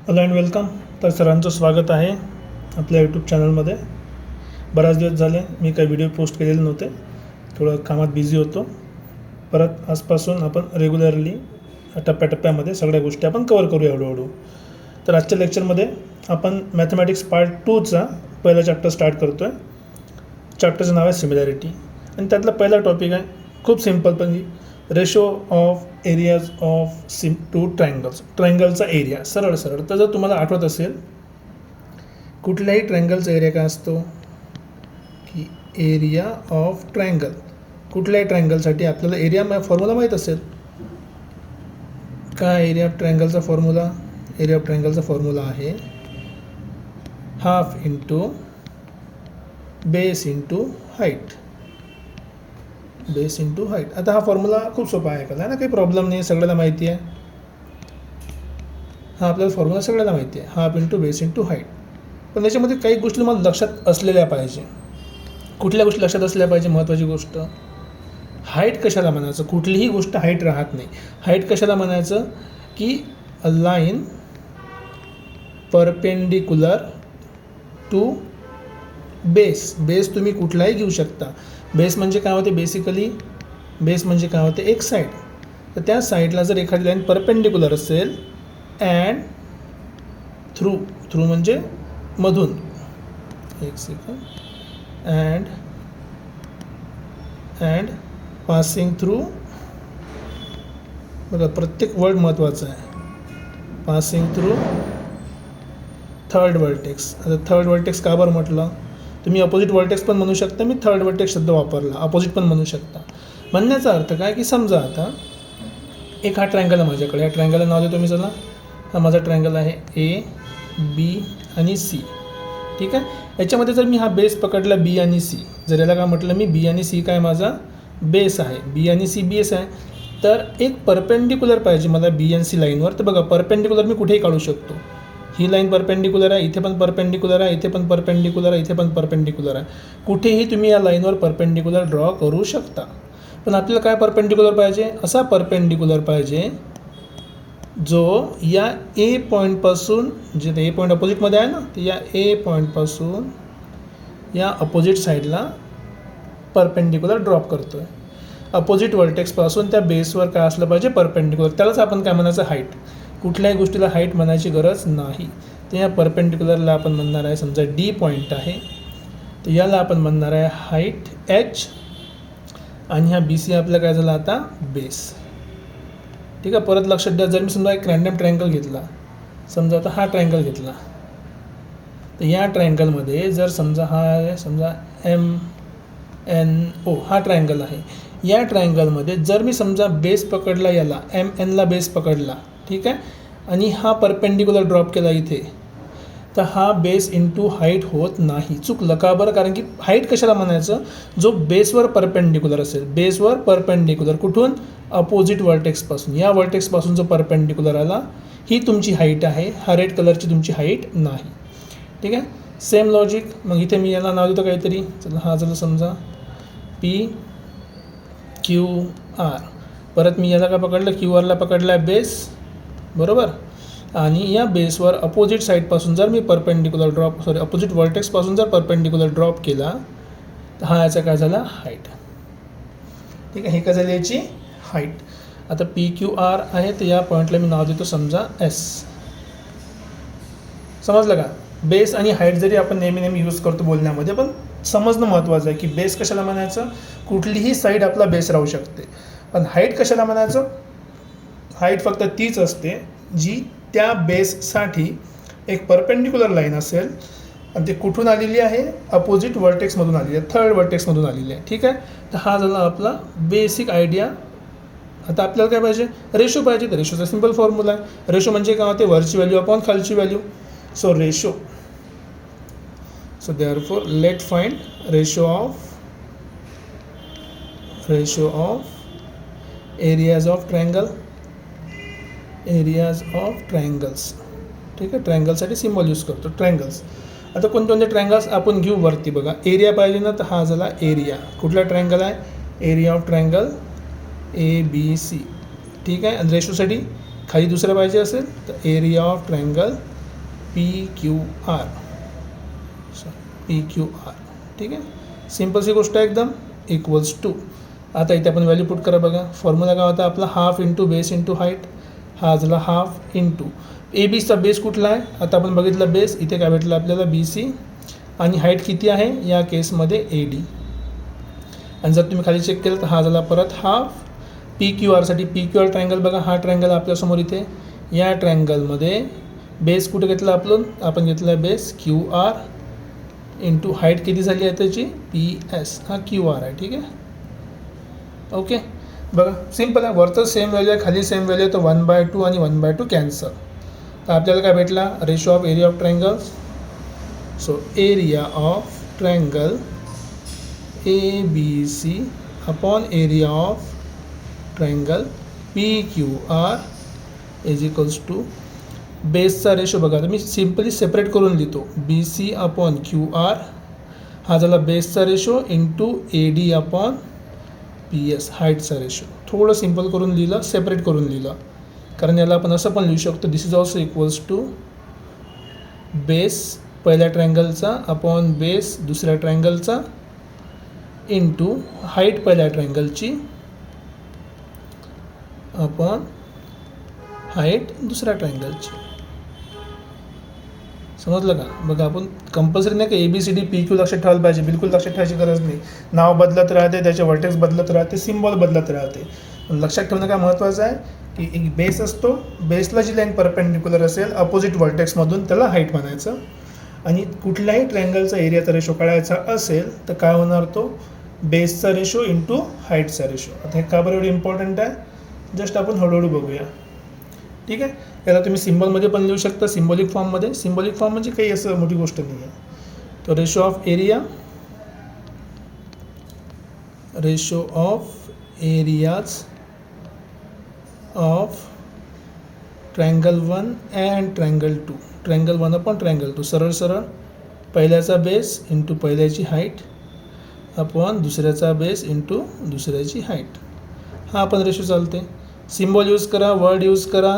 Hello and welcome. तर सरांचं स्वागत आहे आपल्या यूट्यूब चॅनलमध्ये. बराच दिवस झाले मी काही व्हिडिओ पोस्ट केलेले नव्हते, थोडं कामात बिझी होतो. परत आजपासून आपण रेग्युलरली टप्प्याटप्प्यामध्ये सगळ्या गोष्टी आपण कवर करूया हळूहळू. तर आजच्या लेक्चरमध्ये आपण मॅथमॅटिक्स पार्ट 2चा पहिला चॅप्टर स्टार्ट करतो आहे. चॅप्टरचं नाव आहे सिमिलॅरिटी आणि त्यातला पहिला टॉपिक आहे खूप सिम्पल पण ratio of areas of two triangles. ट्रायंगलचा एरिया सरळ. तर जर तुम्हाला आठवत असेल कुठल्याही ट्रायंगलचा एरिया काय असतो की एरिया ऑफ ट्रायंगल. कुठल्याही ट्रायंगलसाठी आपल्याला एरिया फॉर्म्युला माहीत असेल. काय एरिया ऑफ ट्रायंगलचा फॉर्म्युला? एरिया ऑफ ट्रायंगलचा फॉर्म्युला आहे half into base into height. Base into height. आता हा फॉर्म्युला खूप सोपा आहे का ना, काही प्रॉब्लेम नाही, सगळ्यांना माहिती आहे. हा आपल्याला फॉर्म्युला सगळ्यांना माहिती आहे, half into base into height. पण त्याच्यामध्ये काही गोष्टी तुम्हाला लक्षात असलेल्या पाहिजे. कुठल्या गोष्टी लक्षात असल्या पाहिजे? महत्त्वाची गोष्ट, हाईट कशाला म्हणायचं? कुठलीही गोष्ट हाईट राहत नाही. हाईट कशाला म्हणायचं की a line perpendicular to base. Base तुम्ही कुठलाही घेऊ शकता. बेस म्हणजे काय होते? बेसिकली बेस म्हणजे काय होते? एक साईड. तर त्या साईडला जर एखादी लाईन परपेंडिक्युलर असेल अँड थ्रू म्हणजे मधून, एक सेकंड, अँड पासिंग थ्रू. बघा प्रत्येक वर्ड महत्त्वाचा आहे. Passing through third vertex. आता थर्ड वर्टेक्स का बरं म्हटलं? तुम्ही अपोजिट वर्टेक्स पण म्हणू शकता. मी थर्ड वर्टेक्स शब्द वापरला. अपोजिट पण म्हणू शकता. म्हणण्याचा अर्थ काय की समजा आता एक हा ट्रायंगल आहे माझ्याकडे. या ट्रायंगलला नाव देतो मी. चला, हा माझा ट्रायंगल आहे ए बी आणि सी. ठीक आहे. याच्यामध्ये जर मी हा बेस पकडला बी आणि सी, जर याला काय म्हटलं मी बी आणि सी काय माझा बेस आहे, बी आणि सी बेस आहे, तर एक परपेंडिक्युलर पाहिजे मला बी आणि सी लाईनवर. तर बघा परपेंडिक्युलर मी कुठेही काढू शकतो. ही लाईन परपेंडिक्युलर आहे, इथे पण परपेंडिक्युलर आहे, इथे पण परपेंडिक्युलर आहे, इथे पण परपेंडिक्युलर आहे. कुठेही तुम्ही या लाईनवर परपेंडिक्युलर ड्रॉ करू शकता. पण आपल्याला काय परपेंडिक्युलर पाहिजे? असा परपेंडिक्युलर पाहिजे जो या ए पॉईंटपासून, जे ए पॉईंट अपोजिटमध्ये आहे ना, तर या ए पॉईंटपासून या अपोजिट साईडला परपेंडिक्युलर ड्रॉप करतो आहे. अपोजिट वर्टेक्सपासून त्या बेसवर काय असलं पाहिजे? परपेंडिक्युलर. त्यालाच आपण काय म्हणायचं? हाईट. कुठल्याही गोष्टीला हाईट म्हणायची गरज नाही. तर या परपेंडिक्युलरला आपण म्हणणार आहे, समजा डी पॉईंट आहे, तर याला आपण म्हणणार आहे हाईट एच, आणि ह्या बी सी आपला काय झाला आता? बेस. ठीक आहे. परत लक्षात द्या, जर मी समजा एक रँडम ट्रायंगल घेतला, समजा आता हा ट्रायंगल घेतला, तर या ट्रायंगलमध्ये जर समजा हा आहे, समजा एम एन ओ हा ट्रायंगल आहे. या ट्रायंगलमध्ये जर मी समजा बेस पकडला, याला एम एनला बेस पकडला, ठीक आहे, आणि हा परपेंडिक्युलर ड्रॉप केला इथे, तर हा बेस इंटू हाईट होत नाही. चुकलं का बरं? कारण की हाईट कशाला म्हणायचं? जो बेसवर परपेंडिक्युलर असेल. बेसवर परपेंडिक्युलर कुठून? अपोजिट वर्टेक्सपासून. या वर्टेक्सपासून जो परपेंडिक्युलर आला, ही तुमची हाईट आहे. हा रेड कलरची तुमची हाईट नाही. ठीक आहे. Same logic. मग इथे मी याला नाव देतो काहीतरी. चला, हा झालं समजा पी क्यू आर. परत मी याला काय पकडलं? क्यू आरला पकडला आहे बेस, बरोबर. आणि या बेसवर अपोजिट साईडपासून जर मी अपोजिट वर्टेक्सपासून जर परपेंडिक्युलर ड्रॉप केला, तर हा याचा काय झाला? हाईट. ठीक आहे. हे काय झाली याची हाईट. आता पी क्यू आर आहे, तर या पॉईंटला मी नाव देतो समजा एस. समजलं का? बेस आणि हाईट जरी आपण नेहमी यूज करतो बोलण्यामध्ये, पण समजणं महत्त्वाचं आहे की बेस कशाला म्हणायचं? कुठलीही साईड आपला बेस राहू शकते. पण हाईट कशाला म्हणायचं? हाईट फक्त तीच असते जी त्या बेससाठी एक परपेंडिक्युलर लाईन असेल आणि ते कुठून आलेली आहे? अपोजिट वर्टेक्समधून आलेली आहे, थर्ड वर्टेक्समधून आलेली आहे. ठीक आहे. तर हा झाला आपला बेसिक आयडिया. आता आपल्याला काय पाहिजे? रेशो पाहिजे. तर रेशोचा सिंपल फॉर्म्युला आहे. रेशो म्हणजे काय होते? वरची व्हॅल्यू अपॉन खालची value. So ratio. So therefore let find ratio of areas of triangle. Areas of triangles. ठीक आहे. ट्रायंगलसाठी सिम्बॉल यूज करतो, ट्रायंगल्स. आता कोणते ट्रायंगल्स आपण घेऊ? वरती बघा एरिया पाहिजे ना, तर हा झाला एरिया. कुठला ट्रायंगल आहे? Area of triangle A B C. ठीक आहे. आणि रेशोसाठी खाली दुसरं पाहिजे असेल तर area of triangle PQR, PQR. ठीक आहे, सिम्पलची गोष्ट आहे एकदम. इक्वल्स टू, आता इथे आपण व्हॅल्यू पुट करा. बघा फॉर्म्युला काय होता आपला, half into base into height. हा झाला हाफ इंटू ABचा बेस कुठला आहे, आता आपण बघितलं बेस, इथे काय भेटलं आपल्याला BC, आणि हाईट किती आहे या केसमध्ये AD. आणि जर तुम्ही खाली चेक केलं तर हा झाला परत हाफ PQRसाठी. PQR ट्रायंगल बघा, हा ट्रायंगल आपल्यासमोर इथे. या ट्रायंगलमध्ये बेस कुठे घेतला आपण घेतला बेस QR इंटू हाईट किती झाली आहे त्याची PS, हा QR आहे. ठीक आहे, ओके. बघा सिम्पल आहे, वरचं सेम व्हॅल्यू आहे, खाली सेम व्हॅल्यू आहे, तर 1/2 आणि 1/2 कॅन्सल. तर आपल्याला काय भेटला, ratio of area of triangles. So area of triangle ABC upon area of triangle PQR is equals to बेसचा रेशो. बघा तर मी सिम्पली सेपरेट करून लिहितो, BC अपॉन QR, हा झाला बेसचा ratio, into AD upon PS हाईटचा रेशो. थोडं सिम्पल करून लिहिलं, सेपरेट करून लिहिलं, कारण याला आपण असं पण लिहू शकतो, this is also equals to base पहिल्या ट्रायंगलचा अपॉन बेस दुसऱ्या ट्रायंगलचा इंटू हाईट पहिल्या ट्रायंगलची अपॉन हाईट दुसऱ्या ट्रायंगलची. समजलं का. बघा आपण कंपल्सरी नाही की ABCD PQ लक्षात ठेवायला पाहिजे, बिलकुल लक्षात ठेवायची गरज नाही. नाव बदलत राहते, त्याचे वर्टेक्स बदलत राहते, सिम्बॉल बदलत राहते. पण लक्षात ठेवणं काय महत्त्वाचं आहे की एक बेस असतो, बेसला जी लाईन परपेंडिक्युलर असेल अपोजिट वर्टेक्समधून त्याला हाईट म्हणायचं. आणि कुठल्याही ट्रायंगलचा एरियाचा रेशो काढायचा असेल तर काय होणार, तो बेसचा रेशो इंटू हाईटचा रेशो. आता हे का बरं एवढं इम्पॉर्टंट आहे, जस्ट आपण हळूहळू बघूया. ठीक आहे, याला तुम्ही सिम्बॉलमध्ये पण लिहू शकता, सिम्बॉलिक फॉर्ममध्ये. सिम्बॉलिक फॉर्म म्हणजे काही असं मोठी गोष्ट नाही आहे. तो ratio of areas of triangle 1 and triangle 2, triangle 1 upon triangle 2. सरळ सरळ पहिल्याचा बेस इंटू पहिल्याची हाईट अपॉन दुसऱ्याचा बेस इंटू दुसऱ्याची हाईट. हा आपण रेशो चालते. सिम्बॉल यूज करा, वर्ड यूज करा,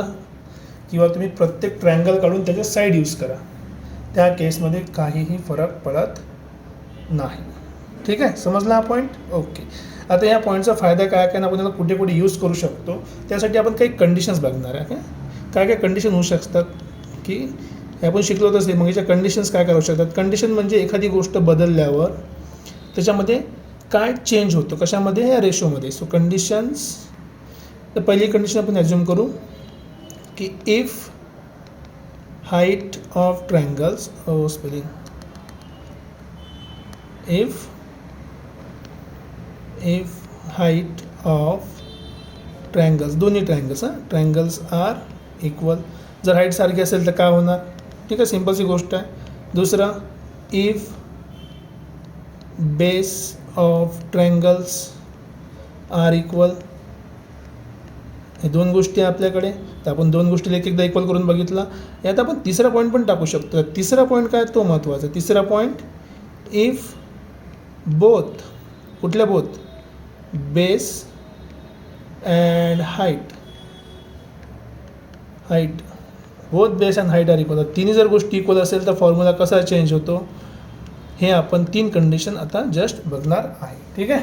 किंवा तुम्ही प्रत्येक ट्रायंगल काढून त्याच्या साईड यूज करा, त्या केसमध्ये काहीही फरक पडत नाही. ठीक आहे, समजला हा पॉईंट. ओके, आता या पॉईंटचा फायदा काय काय ना आपण त्याला कुठे कुठे यूज करू शकतो, त्यासाठी आपण काही कंडिशन्स बघणार आहे. काय काय कंडिशन होऊ शकतात की हे आपण शिकलो तसे. मग याच्या कंडिशन्स काय काय होऊ शकतात. कंडिशन म्हणजे एखादी गोष्ट बदलल्यावर त्याच्यामध्ये काय चेंज होतं, कशामध्ये, या रेशोमध्ये. सो कंडिशन्स, तर पहिली कंडिशन आपण ॲज्युम करू की if height of triangles, if height of triangles, दोन्ही ट्रायंगल्स आर इक्वल. जर हाईट सारखी असेल तर काय होणार. ठीक आहे, सिम्पलची गोष्ट आहे. दुसरा, if base of triangles are equal. हे दोन गोष्टी आहे आपल्याकडे, तर आपण दोन गोष्टीला एक एकदा इक्वल करून बघितला. यात आपण तिसरा पॉईंट पण टाकू शकतो. तिसरा पॉईंट काय, तो महत्त्वाचा. तिसरा पॉईंट, इफ बोथ, कुठल्या both, base and height both base and height are equal. तिन्ही जर गोष्टी इक्वल असेल तर फॉर्म्युला कसा चेंज होतो, हे आपण 3 कंडिशन आता जस्ट बघणार आहे. ठीक आहे,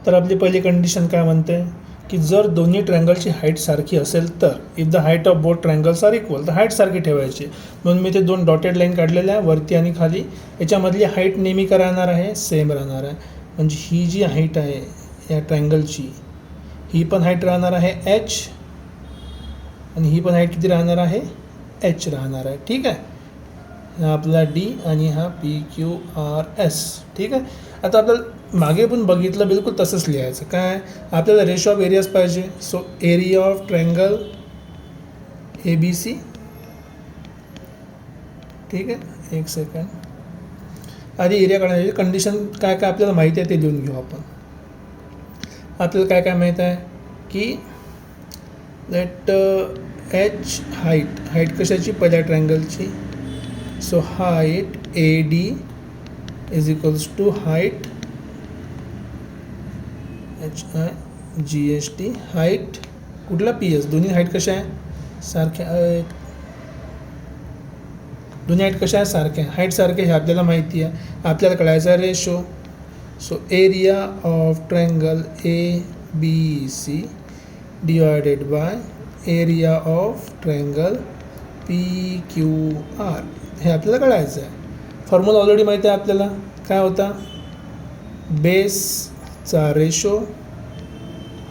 तर आपली पहिली कंडिशन काय म्हणते की जर दोन्ही ट्रायंगलची हाईट सारखी असेल तर, if the height of both triangles are equal, तर हाईट सारखी ठेवायची. म्हणून मी ते 2 डॉटेड लाईन काढलेल्या आहे, वरती आणि खाली. याच्यामधली हाईट नेहमी काय राहणार आहे, सेम राहणार आहे. म्हणजे ही जी हाईट आहे या ट्रायंगलची, ही पण हाईट राहणार आहे H, आणि ही पण हाईट किती राहणार आहे, H राहणार आहे. ठीक आहे, हा आपला D आणि हा PQRS. ठीक आहे, आता आपल्याला मागे पण बघितलं बिलकुल तसंच लिहायचं. काय, आपल्याला रेशो ऑफ एरियाज पाहिजे. So area of triangle ABC. ठीक आहे, एक सेकंड, आधी एरिया काढण्याची कंडिशन काय काय आपल्याला माहिती आहे ते लिहून घेऊ आपण. आपल्याला काय काय माहीत आहे की दॅट H हाईट कशाची, पहिल्या ट्रायंगलची. So height AD is equals to height HIGHT, height कुठला PS. दोन्ही हाईट कशा आहे, सारख्या आहेत. दोन्ही हाईट कशा आहे सारख्या, हाईट सारखे हे आपल्याला माहिती आहे. आपल्याला कळायचं आहे ratio. So area of triangle A B C divided by area of triangle P Q R हे आपल्याला कळायचं आहे. फॉर्म्युला ऑलरेडी माहिती आहे आपल्याला. काय होता, बेसचा रेशो,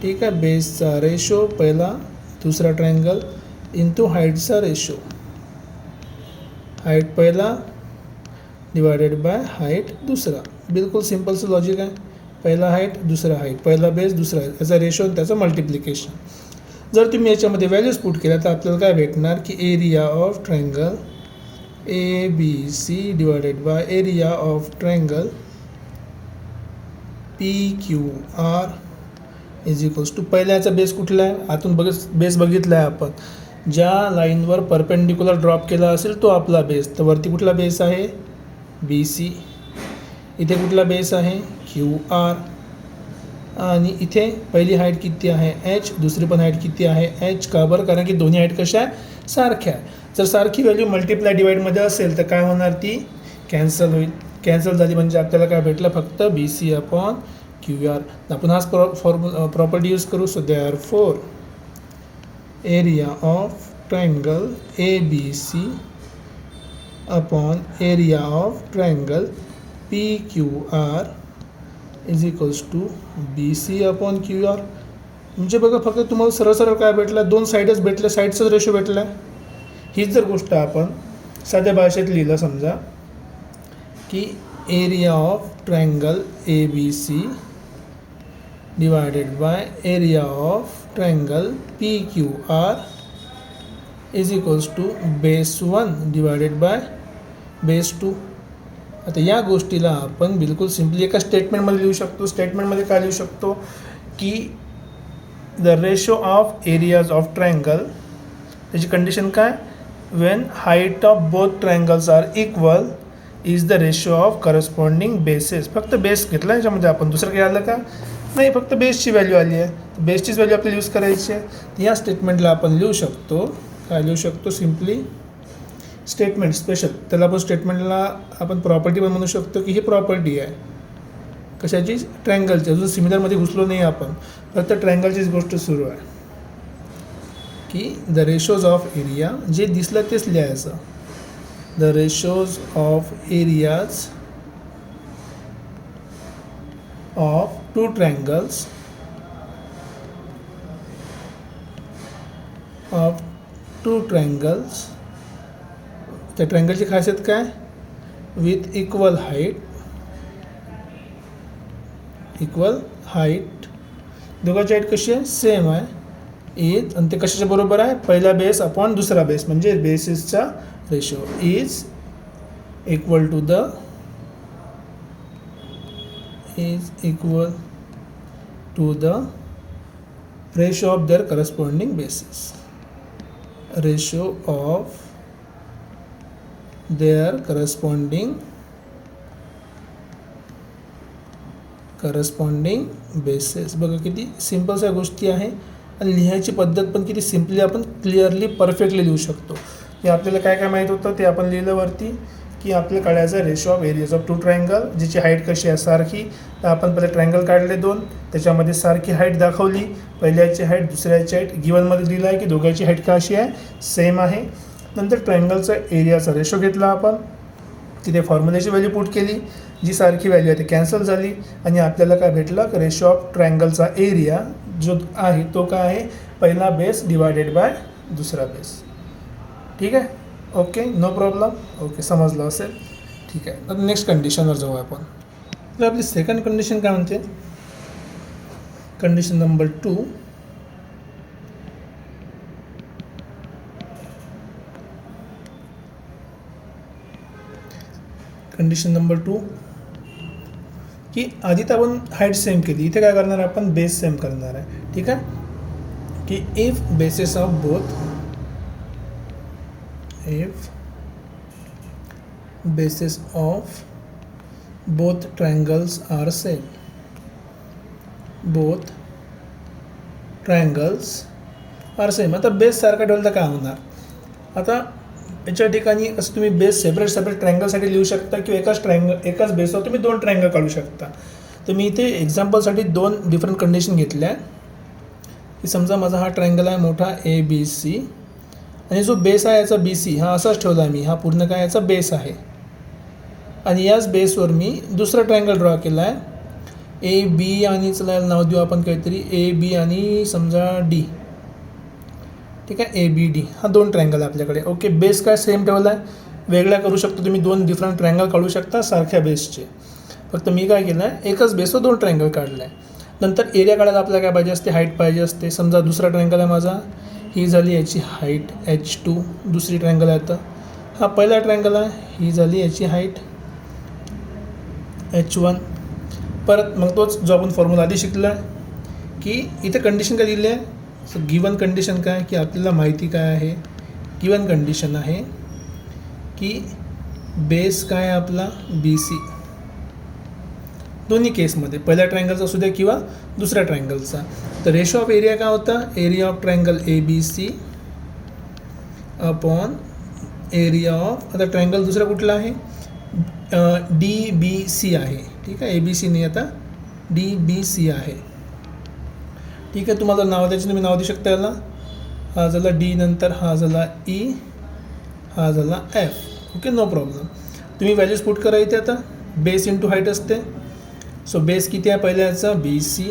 ठीक आहे, बेसचा रेशो पहिला दुसरा ट्रायंगल इंटू हाईटचा रेशो. हाईट पहिला डिवायडेड बाय हाईट दुसरा. बिलकुल सिम्पलचं लॉजिक आहे. पहिला हाईट दुसरा हाईट, पहिला बेस दुसरा हाईट, याचा रेशो आणि त्याचं मल्टिप्लिकेशन. जर तुम्ही याच्यामध्ये व्हॅल्यूज पुट केल्या तर आपल्याला काय भेटणार की area of triangle A B C divided by area of triangle P Q R is equals to, पहिल्या याचा बेस कुठला आहे, आतून बेस बघितला आहे आपण, ज्या लाईनवर परपेंडिक्युलर ड्रॉप केला असेल तो आपला बेस. तर वरती कुठला बेस आहे, बी सी. इथे कुठला बेस आहे, क्यू आर. आणि इथे पहिली हाईट किती आहे, एच, दुसरी पण हाईट किती आहे, एच. का बरं, कारण की दोन्ही हाईट कशा आहे, सारख्या आहे. जर सारखी व्हॅल्यू मल्टिप्लाय डिवाईडमध्ये असेल तर काय होणार, ती कॅन्सल होईल. कॅन्सल झाली म्हणजे आपल्याला काय भेटलं, फक्त B C upon Q R. आपण हाच प्रॉपर्टी यूज करू. So therefore area of triangle A B C upon area of triangle P Q R is equals to B C upon Q R. म्हणजे बघा फक्त तुम्हाला सरळ सरळ काय भेटलं, दोन साईडच भेटल्या, साईडचाच रेशो भेटला. हीच जर गोष्ट आपण साध्या भाषेत लिहिलं समजा की area of triangle A B C divided by area of triangle P Q R is equals to base 1 divided by base 2. आता या गोष्टीला आपण बिलकुल सिम्पली एका स्टेटमेंटमध्ये लिहू शकतो. स्टेटमेंटमध्ये काय लिहू शकतो की the ratio of areas of triangle, त्याची कंडिशन काय, when height of both triangles are equal is the ratio of corresponding bases. फक्त बेस घेतला याच्यामध्ये आपण, दुसरं काही आलं का नाही, फक्त बेसची व्हॅल्यू आली आहे. बेसचीच व्हॅल्यू आपल्याला यूज करायची आहे. तर या स्टेटमेंटला आपण लिहू शकतो, काय लिहू शकतो, सिम्पली स्टेटमेंट स्पेशल. त्याला आपण स्टेटमेंटला आपण प्रॉपर्टी पण म्हणू शकतो की ही प्रॉपर्टी आहे कशाची, ट्रायंगलची. अजून सिमिलरमध्ये घुसलो नाही आपण, फक्त ट्रायंगलचीच गोष्ट सुरू आहे की द रेशोज ऑफ एरिया, जे दिसलं तेच लिहायचं. The ratios of areas of two triangles त्या ट्रायंगलची खासियत काय, विथ इक्वल हाईट, दोघांची हाईट कशी आहे, सेम आहे. इज, आणि ते कशाच्या बरोबर आहे, पहिला बेस अपॉन दुसरा बेस, म्हणजे बेसिसचा ratio is equal to the ratio of their corresponding bases. Ratio of their corresponding bases. बघा किती सिम्पल्स या गोष्टी आहे आणि लिहायची पद्धत पण किती सिम्पली आपण क्लिअरली परफेक्टली लिहू शकतो. हे आपल्याला काय काय माहीत होतं ते आपण लिहिलं वरती की आपल्याला काढायचं ratio of areas of two triangle, ज्याची हाईट कशी आहे, सारखी. तर आपण पहिले ट्रायंगल काढले दोन, त्याच्यामध्ये सारखी हाईट दाखवली, पहिल्याची हाईट दुसऱ्याची हाईट गिवनमध्ये दिलं आहे की दोघांची हाईट कशी आहे, सेम आहे. नंतर ट्रायंगलचा एरियाचा रेशो घेतला आपण, तिथे फॉर्म्युल्याची व्हॅल्यू पुट केली, जी सारखी व्हॅल्यू आहे ती कॅन्सल झाली आणि आपल्याला काय भेटलं, रेशो ऑफ ट्रायंगलचा एरिया जो आहे तो काय आहे, पहिला बेस डिवायडेड बाय दुसरा बेस. ठीक आहे, ओके, नो प्रॉब्लेम. ओके, समजलं असेल. ठीक आहे, आता नेक्स्ट कंडिशनवर जाऊ आपण. तर आपली सेकंड कंडिशन काय म्हणते, कंडिशन नंबर 2. कंडिशन नंबर 2 की आधी तर आपण हाईट सेम केली, इथे काय करणार आपण, बेस सेम करणार आहे. ठीक आहे, की if basis of both triangles are same, आता बेस सारखा ठेवलं तर काय होणार, आता याच्या ठिकाणी असं तुम्ही बेस सेपरेट ट्रायंगलसाठी लिहू शकता किंवा एकाच बेसवर तुम्ही 2 ट्रायंगल काढू शकता. तर मी इथे एक्झाम्पलसाठी 2 डिफरंट कंडिशन घेतल्या की समजा माझा हा ट्रायंगल आहे मोठा ABC आणि जो बेस आहे याचा BC हा असाच ठेवला आहे मी. हा पूर्ण काय याचा बेस आहे आणि याच बेसवर मी दुसरा ट्रायंगल ड्रॉ केला आहे AB आणि चला याला नाव देऊ आपण काहीतरी AB आणि समजा D. ठीक आहे, ABD हा 2 ट्रायंगल आहे आपल्याकडे. ओके, बेस काय सेम ठेवला आहे, वेगळा करू शकतो तुम्ही. 2 डिफरंट ट्रायंगल काढू शकता सारख्या बेसचे. फक्त मी काय केलं आहे एकच बेसवर 2 ट्रायंगल काढलं आहे. नंतर एरिया काढायला आपल्याला काय पाहिजे असते, हाईट पाहिजे असते. समजा दुसरा ट्रायंगल आहे माझा, ही झाली याची हाईट H2. दुसरी ट्रायंगल आहे आता हा पहिला ट्रायंगल आहे, ही झाली याची हाईट H1. परत मग तोच जो आपण फॉर्म्युला आधी शिकला आहे की इथे कंडिशन काय दिली आहे. सो गिवन कंडिशन काय की आपल्याला माहिती काय आहे, गिवन कंडिशन आहे की बेस काय आहे आपला BC. दोन्ही केसमध्ये पहिल्या ट्रायंगलचा असू द्या किंवा दुसऱ्या ट्रायंगलचा. तर रेशो ऑफ एरिया काय होता, area of triangle ABC upon area of, आता ट्रायंगल दुसरा कुठला आहे DBC आहे. ठीक आहे, ABC नाही आता DBC आहे. ठीक आहे, तुम्हाला नाव द्यायचं तुम्ही नाव देऊ शकता याला. हा झाला D, नंतर हा झाला E, हा झाला F. Okay, no problem. तुम्ही व्हॅल्यूज पुट करा इथे. आता बेस इंटू हाईट असते. सो बेस किती आहे पहिल्याचा BC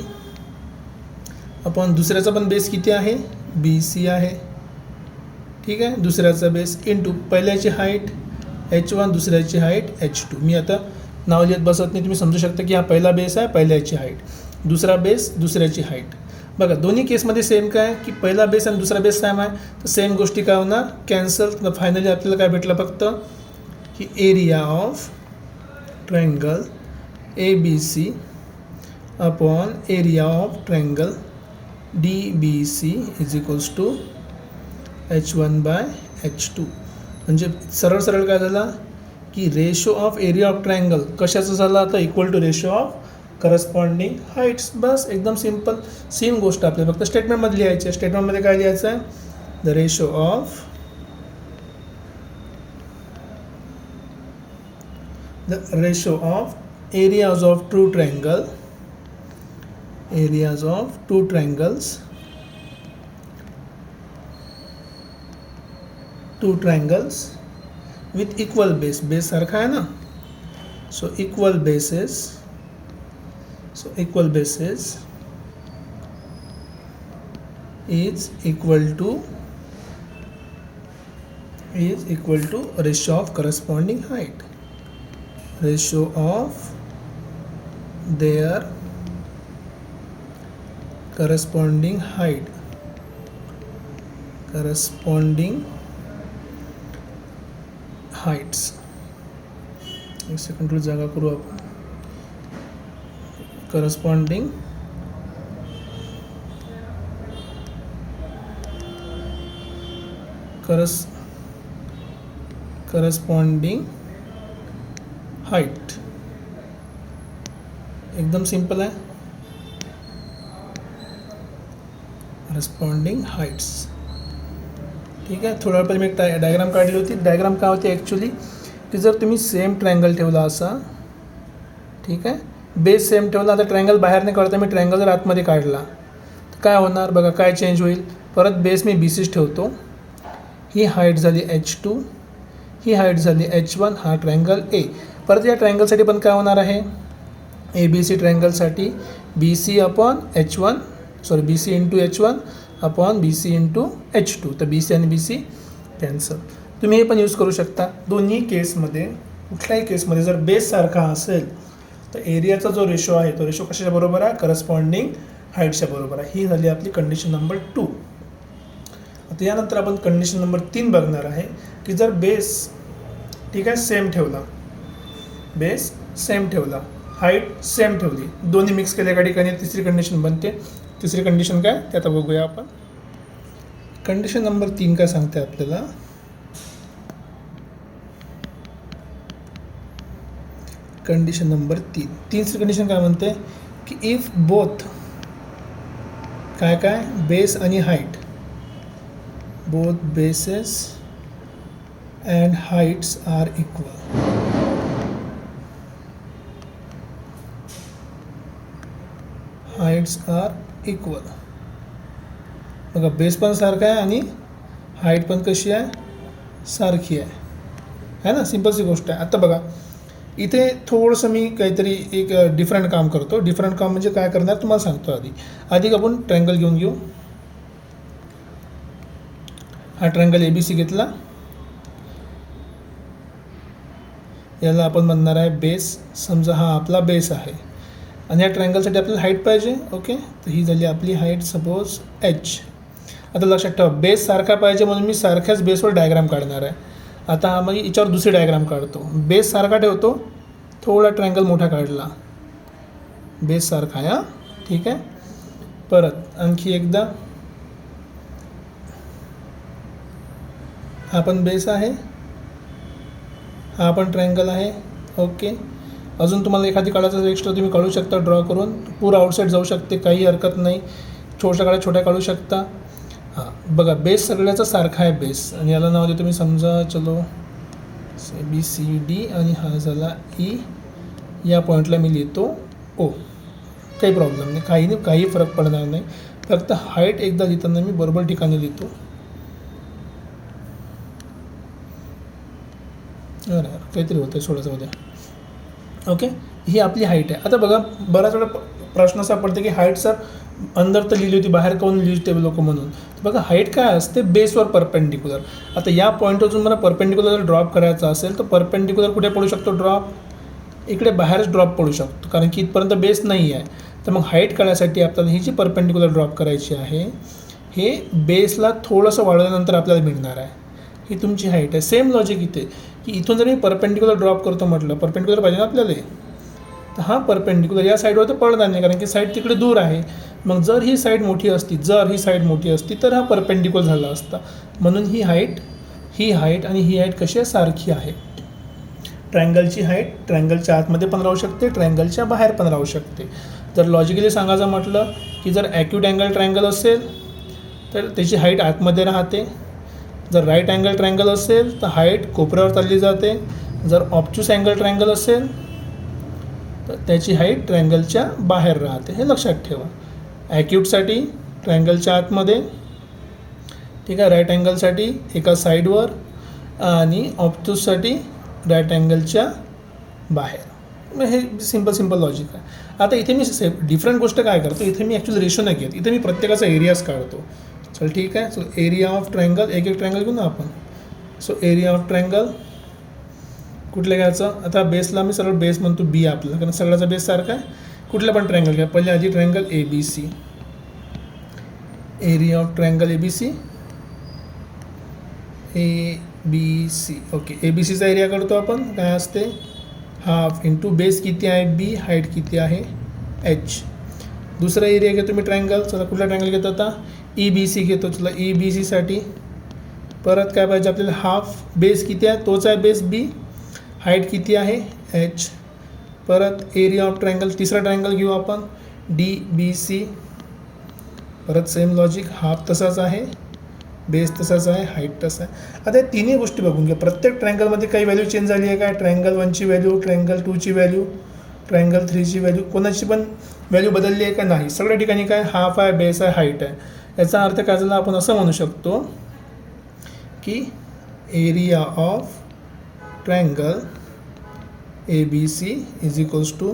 अपॉन दुसऱ्याचा पण बेस किती आहे BC आहे. ठीक आहे, दुसऱ्याचा बेस इंटू पहिल्याची हाईट H1, दुसऱ्याची हाईट H2. मी आता नाव लिहित बसत नाही, तुम्ही समजू शकता की हा पहिला बेस आहे, पहिल्याची हाईट, दुसरा बेस, दुसऱ्याची हाईट. बघा दोन्ही केसमध्ये सेम काय की पहिला बेस आणि दुसरा बेस सेम आहे, तर सेम गोष्टी काय होणार कॅन्सल. तर फायनली आपल्याला काय भेटलं फक्त की area of triangle ABC upon area of triangle DBC is equals to H1/H2. म्हणजे सरळ काय झाला की ratio of area of triangle कशाचं झालं आता equal to ratio of corresponding heights. बस एकदम सिम्पल. सेम गोष्ट आपल्याला फक्त स्टेटमेंटमध्ये लिहायची आहे. स्टेटमेंटमध्ये काय लिहायचं आहे, the ratio of areas of two triangles with equal base सारखा आहे ना. so equal bases is equal to ratio of corresponding height, ratio of their corresponding heights. एक सेकंड जागा करू आपण. corresponding height. एकदम सिंपल आहे. corresponding heights. ठीक आहे, थोडा पहिले मी एक डायग्राम काढली होती. डायग्राम काय होती ॲक्च्युली की जर तुम्ही सेम ट्रायंगल ठेवला असा, ठीक आहे, बेस सेम ठेवला, आता ट्रायंगल बाहेर नाही काढता, मी ट्रायंगल जर आतमध्ये काढला तर काय होणार बघा, काय चेंज होईल. परत बेस मी BCच ठेवतो. ही हाईट झाली H2, ही हाईट झाली H1, हा ट्रायंगल A. परत या ट्रायंगलसाठी पण काय होणार आहे, ABC ट्रायंगलसाठी BC upon H1 BC into H1 upon BC into H2. तर BC आणि BC कॅन्सल. तुम्ही हे पण यूज करू शकता. दोन्ही केसमध्ये कुठल्याही केसमध्ये जर बेस सारखा असेल तर एरियाचा जो रेशो आहे तो रेशो कशाच्या बरोबर आहे, करस्पॉन्डिंग हाईटच्या बरोबर आहे. ही झाली आपली कंडिशन नंबर 2. आता यानंतर आपण कंडिशन नंबर 3 बघणार आहे की जर बेस ठीक आहे सेम ठेवला, बेस सेम ठेवला, हाईट सेम ठेवली, दोन्ही मिक्स केल्या एका ठिकाणी, तिसरी कंडिशन बनते. तिसरी कंडिशन काय ते आता बघूया आपण. कंडिशन नंबर 3 काय सांगते आपल्याला, कंडिशन नंबर 3. तीसरी कंडिशन काय म्हणते की इफ बोथ काय बेस आणि height, both bases and heights are equal. Heights are equal. बघा बेस पण सारखा आहे आणि हाईट पण कशी आहे, सारखी आहे ना. सिम्पलची गोष्ट आहे. आता बघा इथे थोडंसं मी काहीतरी एक डिफरंट काम करतो. डिफरंट काम म्हणजे काय करणार तुम्हाला सांगतो. आधी आपण ट्रायंगल घेऊन घेऊ. हा ट्रायंगल ABC घेतला. याला आपण म्हणणार आहे बेस. समजा हा आपला बेस आहे आणि या ट्रायंगलसाठी आपल्याला हाईट पाहिजे. ओके, तर ही झाली आपली हाईट सपोज H. आता लक्षात ठेवा बेस सारखा पाहिजे म्हणून मी सारख्याच बेसवर डायग्राम काढणार आहे. आता मग याच्यावर दुसरी डायग्राम काढतो. बेस सारखा ठेवतो, थोडा ट्रायंगल मोठा काढला. बेस सारखा आहे हां, ठीक आहे. परत आणखी एकदा हा पण बेस आहे, हा पण ट्रायंगल आहे. ओके, अजून तुम्हाला एखादी काढायचं एक्स्ट्रा तुम्ही काढू शकता ड्रॉ करून. पूर्ण आउटसाईड जाऊ शकते, काही हरकत नाही. छोट्या काढू शकता. हां बघा बेस सगळ्याचा सारखा आहे बेस. आणि याला नाव देतो मी समजा चलो ABCD आणि हा झाला E. या पॉईंटला मी लिहितो O. काही प्रॉब्लेम नाही, काही फरक पडणार नाही. फक्त हाईट एकदा लिहिताना मी बरोबर ठिकाणी लिहितो. काहीतरी होतं आहे सोडायचं उद्या. ओके, ही आपली हाईट आहे. आता बघा बराच वेळा प्रश्न असा पडतो की हाईट सर अंदर तर लिहिली होती, बाहेर काहून लिहिते लोक म्हणून. तर बघा हाईट काय असते, बेसवर परपेंडिक्युलर. आता या पॉईंटवरून मला परपेंडिक्युलर जर ड्रॉप करायचा असेल तर परपेंडिक्युलर कुठे पडू शकतो ड्रॉप, इकडे बाहेरच ड्रॉप पडू शकतो, कारण की इथपर्यंत बेस नाही आहे. तर मग हाईट काढण्यासाठी आपल्याला ही जी परपेंडिक्युलर ड्रॉप करायची आहे, हे बेसला थोडंसं वाढवल्यानंतर आपल्याला मिळणार आहे. ही तुमची हाईट आहे. सेम लॉजिक इथे की इथून जर मी परपेंडिक्युलर ड्रॉप करतो म्हटलं, परपेंडिक्युलर पाहिजे ना आपल्याला, तर हा परपेंडिक्युलर या साईडवर तर पडणार नाही, कारण की साईड तिकडे दूर आहे. मग जर ही साईड मोठी असती तर हा परपेंडिक्युलर झाला असता. म्हणून ही हाईट आणि ही हाईट कशी आहे, सारखी आहे. ट्रायंगलची हाईट ट्रायंगलच्या आतमध्ये पण राहू शकते, ट्रायंगलच्या बाहेर पण राहू शकते. जर लॉजिकली सांगायचं म्हटलं की जर ॲक्यूट अँगल ट्रायंगल असेल तर त्याची हाईट आतमध्ये राहते. जर राईट अँगल ट्रायंगल असेल तर हाईट कोपऱ्यावर चालली जाते. जर ऑब्च्युस अँगल ट्रायंगल असेल तर त्याची हाईट ट्रायंगलच्या बाहेर राहते. हे लक्षात ठेवा. ॲक्यूटसाठी ट्रायंगलच्या आतमध्ये, ठीक आहे, राईट अँगलसाठी एका साईडवर आणि ऑब्च्युससाठी राईट अँगलच्या बाहेर. हे सिम्पल लॉजिक आहे. आता इथे मी डिफरंट गोष्ट काय करतो, इथे मी ॲक्च्युअली रेशो नाही घेत, इथे मी प्रत्येकाचा एरियाज काढतो. चल ठीक आहे. सो एरिया ऑफ ट्रायंगल, एक ट्रायंगल घेऊ ना आपण. सो एरिया ऑफ ट्रायंगल कुठलं घ्यायचं, आता बेसला मी सरळ बेस म्हणतो B आपला, कारण सगळ्याचा बेस सारखा आहे. कुठलं पण ट्रायंगल घ्या. पहिले आधी triangle ABC. Area of triangle ABC. Okay, ABCचा एरिया करतो आपण. काय असते, हाफ इंटू बेस किती आहे B, हाईट किती आहे H. दुसरा एरिया घेतो मी ट्रायंगल. चला कुठला ट्रायंगल घेतो आता, EBC घेतो. चला EBCसाठी परत काय पाहिजे आपल्याला, हाफ. बेस किती आहे, तोच आहे बेस B. हाईट किती आहे H. परत एरिया ऑफ ट्रायंगल, तिसरा ट्रायंगल घेऊ आपण DBC. परत सेम लॉजिक, हाफ तसाच आहे, बेस तसाच आहे, हाईट तसा आहे. आता या तिन्ही गोष्टी बघून घ्या. प्रत्येक ट्रायंगलमध्ये काही व्हॅल्यू चेंज झाली आहे काय, ट्रायंगल 1ची व्हॅल्यू, ट्रायंगल 2ची व्हॅल्यू, ट्रायंगल 3ची व्हॅल्यू, कोणाची पण व्हॅल्यू बदलली आहे का नाही. सगळ्या ठिकाणी काय, हाफ आहे, बेस आहे, हाईट आहे. याचा अर्थ काय झाला, आपण असं म्हणू शकतो की area of triangle ABC is equals to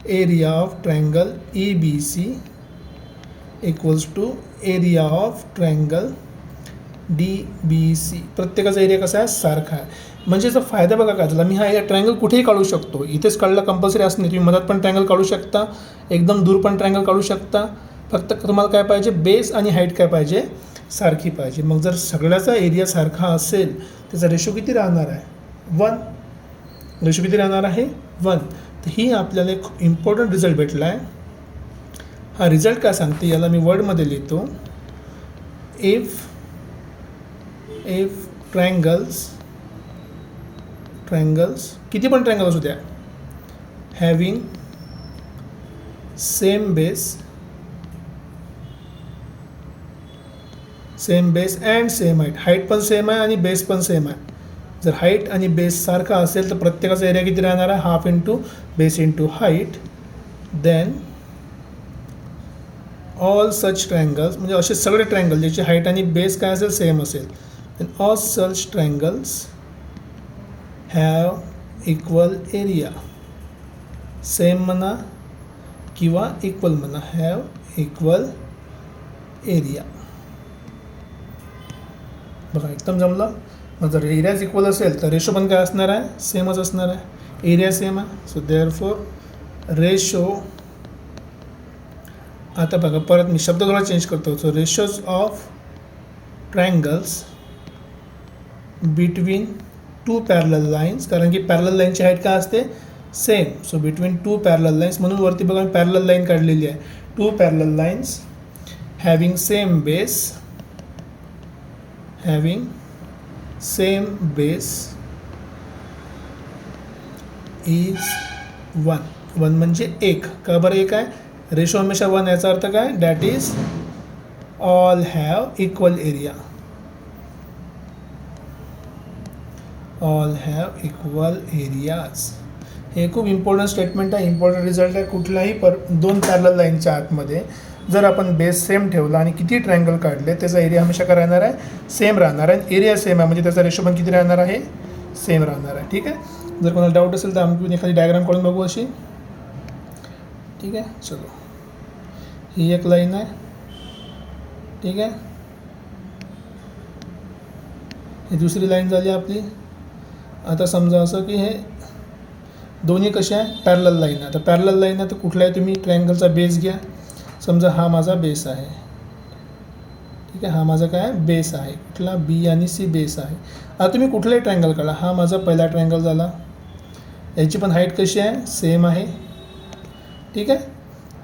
area of triangle EBC equals to area of triangle DBC. प्रत्येकाचा एरिया कसा आहे, सारखा आहे. म्हणजे याचा फायदा बघा काय झाला, मी हा ट्रायंगल कुठेही काढू शकतो. इथेच काढला कंपल्सरी असं नाही, तुम्ही मधात पण ट्रायंगल काढू शकता, एकदम दूर पण ट्रायंगल काढू शकता. फक्त तुम्हाला काय पाहिजे, बेस आणि हाईट काय पाहिजे, सारखी पाहिजे. मग जर सगळ्याचा एरिया सारखा असेल त्याचा रेशो किती राहणार आहे, 1. रेशो किती राहणार आहे, 1. तर ही आपल्याला एक इम्पॉर्टंट रिझल्ट भेटला आहे. हा रिझल्ट काय सांगते, याला मी वर्डमध्ये लिहितो. इफ ट्रायंगल्स किती पण ट्रायंगल असू द्या, having same base and same height, height पण सेम आहे आणि बेस पण सेम आहे, जर हाईट आणि बेस सारखा असेल तर प्रत्येकाचा एरिया किती राहणार आहे, half into base into height. Then all such triangles, म्हणजे असे सगळे ट्रायंगल ज्याची हाईट आणि बेस काय असेल सेम असेल, then all such triangles have equal area. Same म्हणा किंवा इक्वल म्हणा, हॅव इक्वल एरिया. बघा एकदम जमलं. मग जर एरियाज इक्वल असेल तर रेशो पण काय असणार आहे, सेमच असणार आहे. एरिया सेम आहे, सो देअरफॉर रेशो. आता बघा परत मी शब्द थोडा चेंज करतो. So ratios of triangles between two parallel lines, कारण की पॅरलल लाईनची हाईट काय असते, same. So between two parallel lines, म्हणून वरती बघा मी पॅरलल लाईन काढलेली आहे. Two parallel lines having same base, having same base is one. One म्हणजे एक. का बरं एक आहे, रेशो हमेशा वन. याचा अर्थ काय, that is all have equal area. All have equal areas. हे खूप इम्पॉर्टंट स्टेटमेंट आहे, इम्पॉर्टंट रिझल्ट आहे. कुठल्याही दोन पॅरलल लाईनच्या आतमध्ये जर आपण बेस सेम ठेवला आणि किती ट्रायंगल काढले त्याचा एरिया हमेशा काय राहणार आहे, सेम राहणार आहे. एरिया सेम आहे म्हणजे त्याचा रेशो पण किती राहणार आहे, सेम राहणार आहे. ठीक आहे. जर कोणाला डाऊट असेल तर आम्ही एखादी डायग्राम काढून बघू अशी. ठीक आहे. चलो, ही एक लाईन आहे. ठीक आहे. ही दुसरी लाईन झाली आपली. आता समजा असं की हे दोन्ही कसे आहे, पॅरलल लाईन आहे. आता पॅरलल लाईन आहे तर कुठलाही तुम्ही ट्रायंगलचा बेस घ्या. समजा हा माझा बेस आहे. ठीक आहे. हा माझा काय बेस आहे, कुठला बी आणि सी बेस आहे. आता तुम्ही कुठलाही ट्रायंगल काढा. हा माझा पहिला ट्रायंगल झाला. याची पण हाईट कशी आहे, सेम आहे. ठीक आहे.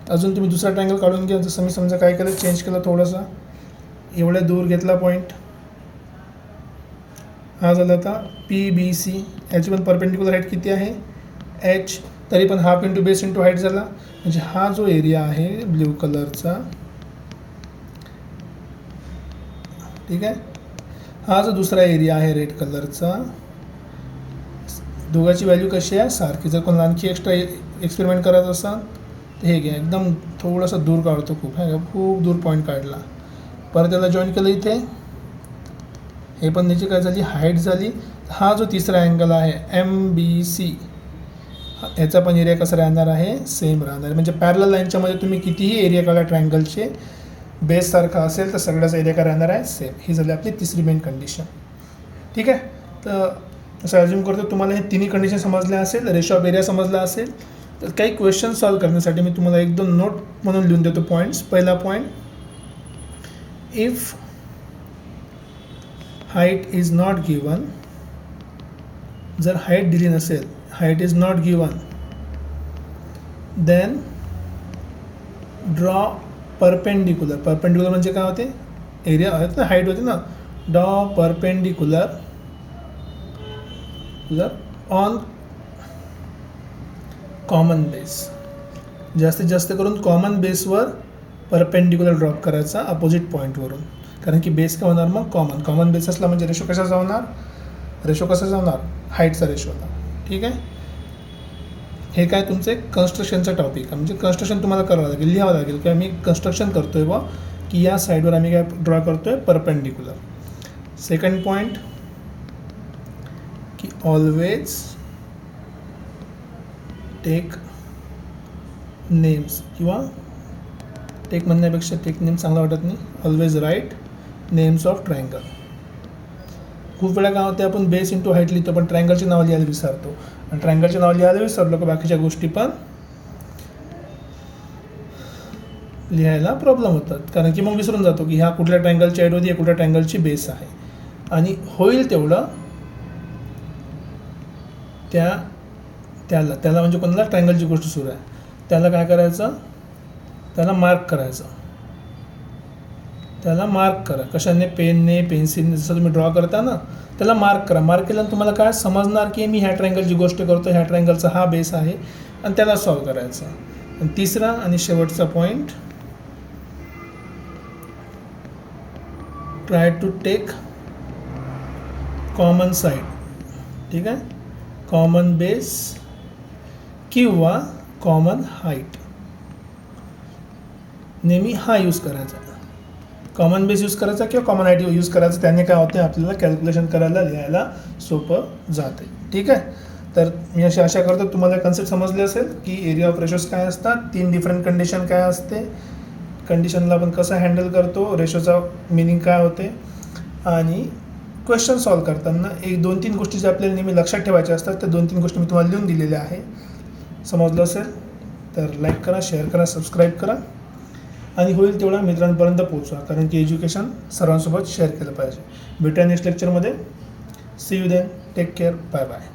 अजून तुम्ही दुसरा ट्रायंगल काढून घ्या. जसं मी समजा काय केलं, चेंज केलं थोडंसं, एवढ्या दूर घेतला पॉईंट. हा झाला आता पी बी सी. याची पण परपेंडिक्युलर हाईट किती आहे, एच. तरी पण half into base into height झाला. म्हणजे हा जो एरिया आहे ब्ल्यू कलरचा, ठीक आहे, हा जो दुसरा एरिया आहे रेड कलरचा, दोघांची व्हॅल्यू कशी आहे, सारखी. जर कोणाला आणखी एक्स्ट्रा एक्सपेरिमेंट करायचं असाल तर हे घ्या. एकदम थोडंसं दूर काढतो, खूप दूर पॉईंट काढला. परत त्याला जॉईन केलं इथे. हे पण त्याची काय झाली, हाईट झाली. हा जो तिसरा अँगल आहे एम बी सी, याचा पण एरिया कसा राहणार आहे, सेम राहणार आहे. म्हणजे पॅरलल लाईनच्यामध्ये तुम्ही कितीही एरिया काढा ट्रायंगलचे, बेस सारखा असेल तर सगळ्याचा एरिया काय राहणार आहे, सेम. ही झाली आपली तिसरी मेन कंडिशन. ठीक आहे. तर असं अज्युम करतो तुम्हाला हे तिन्ही कंडिशन समजल्या असेल, रेशो ऑफ एरिया समजला असेल. तर काही क्वेश्चन सॉल्व करण्यासाठी मी तुम्हाला एक दोन नोट म्हणून लिहून देतो पॉईंट्स. पहिला point, if height is not given, जर हाईट दिली नसेल, height is not given, then draw perpendicular. Perpendicular म्हणजे काय होते, एरिया आहेत ना, हाईट होते ना. Draw perpendicular on common base. जास्तीत जास्त करून कॉमन बेसवर परपेंडिक्युलर ड्रॉप करायचा अपोजिट पॉईंटवरून. कारण की बेस काय होणार मग, कॉमन बेस असला म्हणजे रेशो कशाचा होणार, रेशो कशाचा होणार, हाईटचा रेशो होणार. ठीक आहे. हे काय तुमचं एक कन्स्ट्रक्शनचा टॉपिक आहे. म्हणजे कन्स्ट्रक्शन तुम्हाला करावं लागेल, लिहावं लागेल की आम्ही कन्स्ट्रक्शन करतो आहे बा, की या साईडवर आम्ही काय ड्रॉ करतो आहे, परपेंडिक्युलर. सेकंड पॉईंट, की ऑलवेज टेक नेम्स, किंवा टेक म्हणण्यापेक्षा टेक नेम चांगला वाटत नाही, always write names of triangle. खूप वेळा काय होते, आपण बेस इंटू हाईट लिहितो पण ट्रायंगलचे नाव लिहायला विसरतो. आणि ट्रायंगलचे नाव लिहायला विसरलो की बाकीच्या गोष्टी पण लिहायला प्रॉब्लेम होतात. कारण की मग विसरून जातो की ह्या कुठल्या ट्रायंगलची हाईट होती, कुठल्या ट्रायंगलची बेस आहे. आणि होईल तेवढं त्याला म्हणजे कोणाला ट्रायंगलची गोष्ट सुरू आहे त्याला काय करायचं, त्याला मार्क करायचं. त्याला मार्क करा कशाने, पेनने, पेन्सिलने, जसं तुम्ही ड्रॉ करता ना त्याला मार्क करा. मार्क केल्यानं तुम्हाला काय समजणार की मी ह्या ट्रायंगलची गोष्ट करतो, ह्या ट्रायंगलचा हा बेस आहे, आणि त्याला सॉल्व करायचं. आणि तिसरा आणि शेवटचा point, try to take common side. ठीक आहे. कॉमन बेस किंवा कॉमन हाईट, नेहमी हा यूज करायचा. कॉमन बेस यूज करायचा किंवा कॉमन हाईट यूज करायचं. त्याने काय होते, आपल्याला कॅल्क्युलेशन करायला लिहायला सोपं जाते. ठीक आहे. तर मी अशी आशा करतो तुम्हाला कन्सेप्ट समजले असेल की एरिया ऑफ रेशोज काय असतात, 3 डिफरंट कंडिशन काय असते, कंडिशनला आपण कसं हँडल करतो, रेशोचा मिनिंग काय होते, आणि क्वेश्चन सॉल्व करताना 1-2-3 गोष्टी ज्या आपल्याला नेहमी लक्षात ठेवायच्या असतात, त्या 2-3 गोष्टी मी तुम्हाला लिहून दिलेल्या आहे. समजलं असेल तर लाईक करा, शेअर करा, सबस्क्राईब करा आणि होईल तेवढा मित्रांपर्यंत पोहोचवा, कारण की एज्युकेशन सर्वांसोबत शेअर केलं पाहिजे. भेटूया नेक्स्ट लेक्चरमध्ये. See you then. Take care. Bye bye.